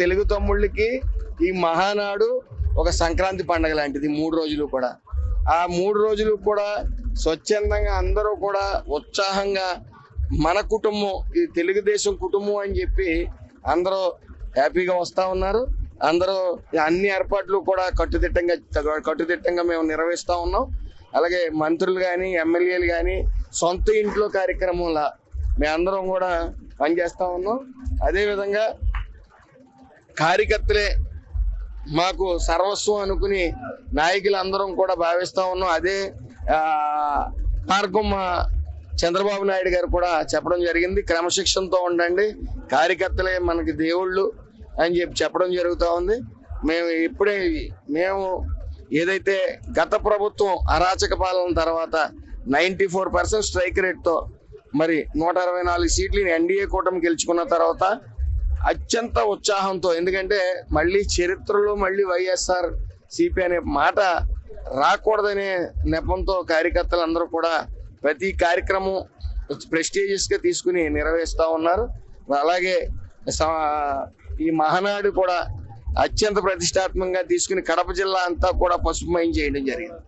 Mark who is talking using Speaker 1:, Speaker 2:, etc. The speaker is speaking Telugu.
Speaker 1: తెలుగు తమ్ముళ్ళకి ఈ మహానాడు ఒక సంక్రాంతి పండుగ లాంటిది. 3 రోజులు కూడా ఆ 3 రోజులు కూడా స్వచ్ఛందంగా అందరూ కూడా ఉత్సాహంగా మన కుటుంబం, ఈ తెలుగుదేశం కుటుంబం అని చెప్పి అందరూ హ్యాపీగా వస్తూ ఉన్నారు. అందరూ అన్ని ఏర్పాట్లు కూడా కట్టుదిట్టంగా మేము నిర్వహిస్తూ ఉన్నాం. అలాగే మంత్రులు కానీ ఎమ్మెల్యేలు కానీ సొంత ఇంట్లో కార్యక్రమంలా మేమందరం కూడా పనిచేస్తూ ఉన్నాం. అదేవిధంగా కార్యకర్తలే మాకు సర్వస్వం అనుకుని నాయకులందరం కూడా భావిస్తూ ఉన్నాం. అదే మార్గం చంద్రబాబు నాయుడు గారు కూడా చెప్పడం జరిగింది. క్రమశిక్షణతో ఉండండి, కార్యకర్తలే మనకి దేవుళ్ళు అని చెప్పడం జరుగుతూ ఉంది. మేము ఏదైతే గత ప్రభుత్వం అరాచక పాలన తర్వాత 94% స్ట్రైక్ రేట్తో మరి 124 సీట్లని ఎన్డీఏ కూటమి గెలుచుకున్న తర్వాత అత్యంత ఉత్సాహంతో, ఎందుకంటే మళ్ళీ చరిత్రలో మళ్ళీ వైఎస్ఆర్ సిపి అనే మాట రాకూడదనే నెపంతో కార్యకర్తలందరూ కూడా ప్రతి కార్యక్రమం ప్రెస్టీజియస్గా తీసుకుని నిర్వహిస్తూ ఉన్నారు. అలాగే ఈ మహానాడు కూడా అత్యంత ప్రతిష్టాత్మకంగా తీసుకుని కడప జిల్లా అంతా కూడా పసుపుమయం చేయడం జరిగింది.